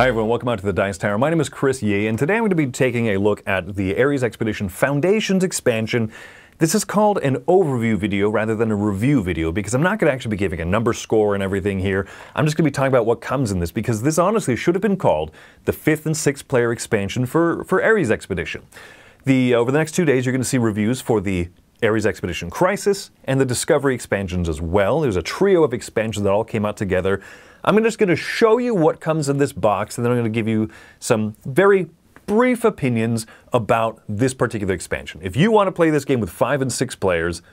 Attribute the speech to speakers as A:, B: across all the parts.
A: Hi everyone, welcome out to the Dice Tower. My name is Chris Yee, and today I'm going to be taking a look at the Ares Expedition Foundations expansion. This is called an overview video rather than a review video because I'm not going to actually be giving a number score and everything here. I'm just going to be talking about what comes in this because this honestly should have been called the 5th and 6th player expansion for Ares Expedition. Over the next 2 days you're going to see reviews for the Ares Expedition Crisis and the Discovery expansions as well. There's a trio of expansions that all came out together. I'm just going to show you what comes in this box, and then I'm going to give you some very brief opinions about this particular expansion. If you want to play this game with 5 and 6 players,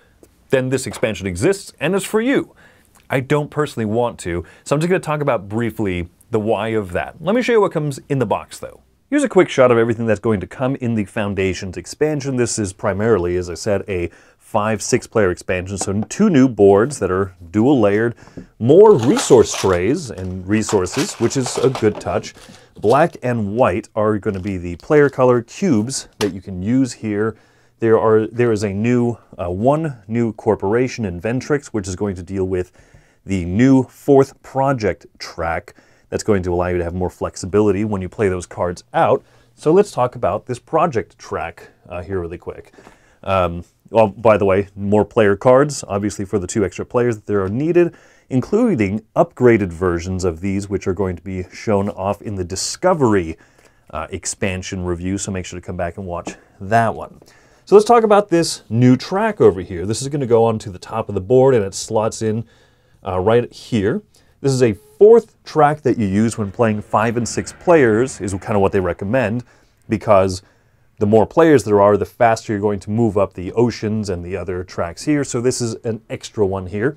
A: then this expansion exists and is for you. I don't personally want to, so I'm just going to talk about briefly the why of that. Let me show you what comes in the box, though. Here's a quick shot of everything that's going to come in the Foundations expansion. This is primarily, as I said, a 5-6 player expansion, so 2 new boards that are dual layered, more resource trays and resources, which is a good touch. Black and white are going to be the player color cubes that you can use here. There is a new one new corporation in Ventrix, which is going to deal with the new 4th project track. That's going to allow you to have more flexibility when you play those cards out. So let's talk about this project track here really quick. Well, by the way, more player cards, obviously for the 2 extra players that there are needed, including upgraded versions of these, which are going to be shown off in the Discovery expansion review, so make sure to come back and watch that one. So let's talk about this new track over here. This is going to go onto the top of the board, and it slots in right here. This is a 4th track that you use when playing 5 and 6 players, is kind of what they recommend, because the more players there are, the faster you're going to move up the oceans and the other tracks here. So this is an extra one here.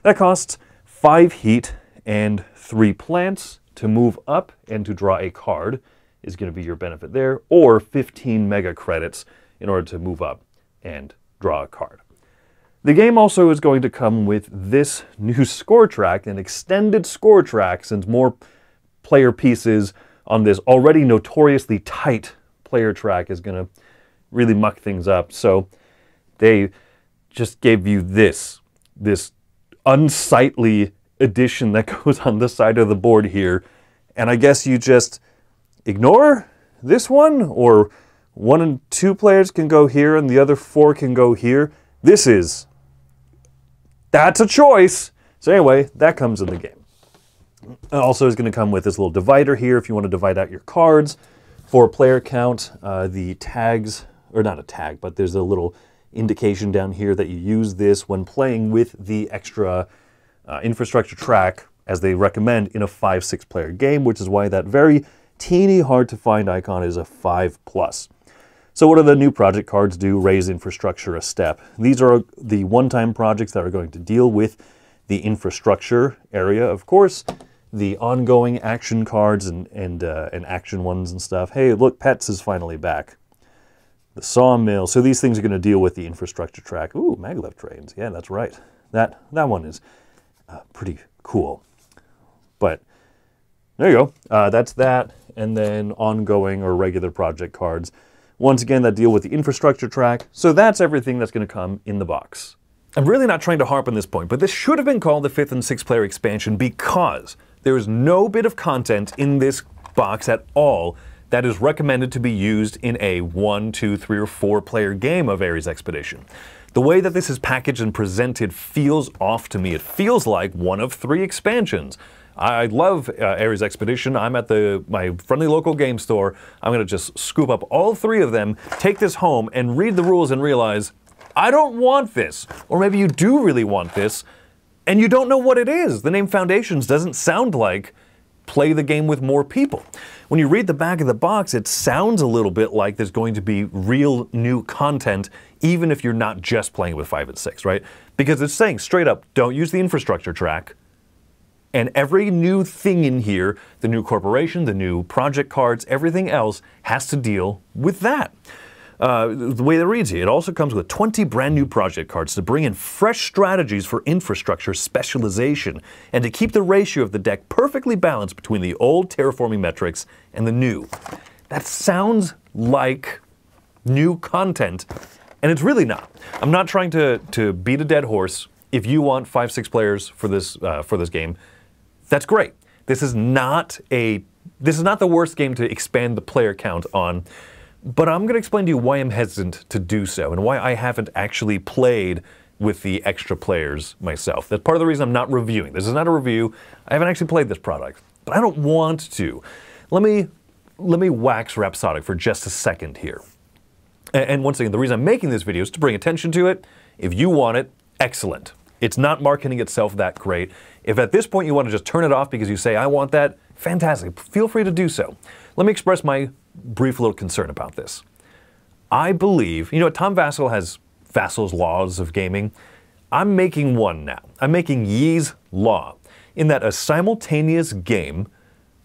A: That costs 5 heat and 3 plants to move up, and to draw a card is going to be your benefit there, or 15 mega credits in order to move up and draw a card. The game also is going to come with this new score track, an extended score track, since more player pieces on this already notoriously tight player track is going to really muck things up. So they just gave you this unsightly addition that goes on the side of the board here. And I guess you just ignore this one, or 1 and 2 players can go here and the other 4 can go here. That's a choice. So anyway, that comes in the game. It also is going to come with this little divider here if you want to divide out your cards. For player count, the tags, or not a tag, but there's a little indication down here that you use this when playing with the extra infrastructure track, as they recommend in a 5-6 player game, which is why that very teeny, hard to find icon is a 5+. So what do the new project cards do? Raise infrastructure a step. These are the one-time projects that are going to deal with the infrastructure area, of course. The ongoing action cards and action ones and stuff. Hey, look, Pets is finally back. The Sawmill. So these things are going to deal with the infrastructure track. Ooh, maglev trains. Yeah, that's right. That one is pretty cool. But there you go. That's that. And then ongoing or regular project cards. Once again, that deal with the infrastructure track. So that's everything that's going to come in the box. I'm really not trying to harp on this point, but this should have been called the 5th and 6th player expansion because there is no bit of content in this box at all that is recommended to be used in a 1, 2, 3, or 4 player game of Ares Expedition. The way that this is packaged and presented feels off to me. It feels like one of 3 expansions. I love Ares Expedition. I'm at my friendly local game store. I'm going to just scoop up all 3 of them, take this home, and read the rules and realize, I don't want this. Or maybe you do really want this, and you don't know what it is. The name Foundations doesn't sound like play the game with more people. When you read the back of the box, it sounds a little bit like there's going to be real new content, even if you're not just playing with 5 and 6, right? Because it's saying straight up, don't use the infrastructure track. And every new thing in here, the new corporation, the new project cards, everything else has to deal with that. The way that reads here, it also comes with 20 brand new project cards to bring in fresh strategies for infrastructure specialization and to keep the ratio of the deck perfectly balanced between the old terraforming metrics and the new. That sounds like new content, and it's really not. I'm not trying to beat a dead horse. If you want 5-6 players for this game, that's great. This is not a this is not the worst game to expand the player count on, but I'm going to explain to you why I'm hesitant to do so and why I haven't actually played with the extra players myself. That's part of the reason I'm not reviewing. This is not a review. I haven't actually played this product, but I don't want to. Let me wax rhapsodic for just a second here. And once again, the reason I'm making this video is to bring attention to it. If you want it, excellent. It's not marketing itself that great. If at this point you want to just turn it off because you say, I want that, fantastic. Feel free to do so. Let me express my brief little concern about this. I believe, Tom Vasel has Vasel's laws of gaming. I'm making one now. I'm making Yee's law, in that a simultaneous game,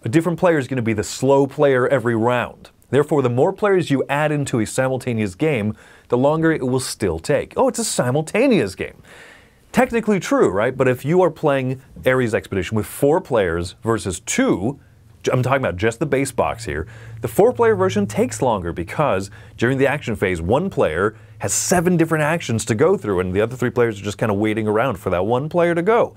A: a different player is going to be the slow player every round. Therefore, the more players you add into a simultaneous game, the longer it will still take. Oh, it's a simultaneous game. Technically true, right? But if you are playing Ares Expedition with 4 players versus 2, I'm talking about just the base box here, the 4-player version takes longer because during the action phase, one player has 7 different actions to go through and the other 3 players are just kind of waiting around for that one player to go.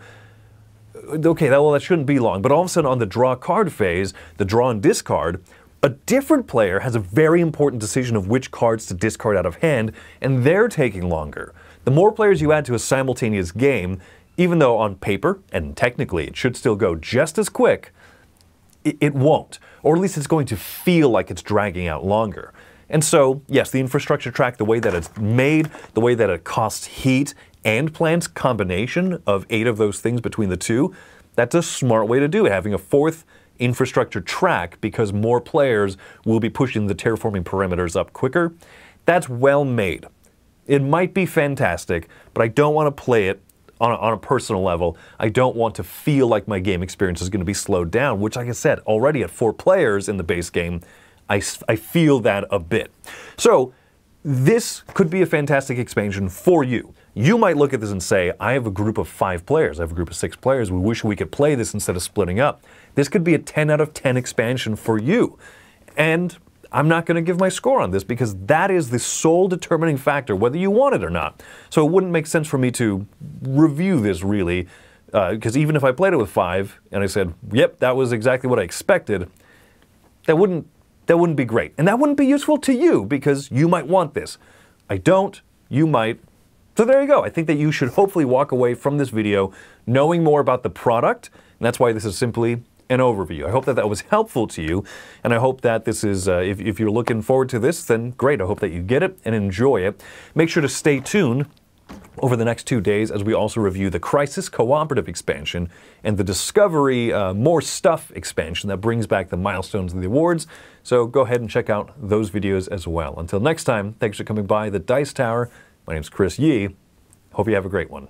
A: Okay, that shouldn't be long, but all of a sudden on the draw card phase, the draw and discard, a different player has a very important decision of which cards to discard out of hand, and they're taking longer. The more players you add to a simultaneous game, even though on paper, and technically it should still go just as quick, it won't. Or at least it's going to feel like it's dragging out longer. And so, yes, the infrastructure track, the way that it's made, the way that it costs heat and plants combination of 8 of those things between the two, that's a smart way to do it, having a 4th infrastructure track because more players will be pushing the terraforming parameters up quicker. That's well made. It might be fantastic, but I don't want to play it on a personal level. I don't want to feel like my game experience is going to be slowed down, which, like I said, already at 4 players in the base game, I feel that a bit. So this could be a fantastic expansion for you. You might look at this and say, I have a group of 5 players, I have a group of 6 players, we wish we could play this instead of splitting up. This could be a 10 out of 10 expansion for you. And I'm not going to give my score on this because that is the sole determining factor, whether you want it or not. So it wouldn't make sense for me to review this really, because even if I played it with 5 and I said, yep, that was exactly what I expected, that wouldn't be great. And that wouldn't be useful to you because you might want this. I don't, you might. So there you go. I think that you should hopefully walk away from this video knowing more about the product, and that's why this is simply an overview. I hope that was helpful to you, and I hope that this is, if you're looking forward to this, then great. I hope that you get it and enjoy it. Make sure to stay tuned over the next 2 days as we also review the Crisis Cooperative expansion and the Discovery More Stuff expansion that brings back the milestones and the awards. So go ahead and check out those videos as well. Until next time, thanks for coming by the Dice Tower. My name's Chris Yee. Hope you have a great one.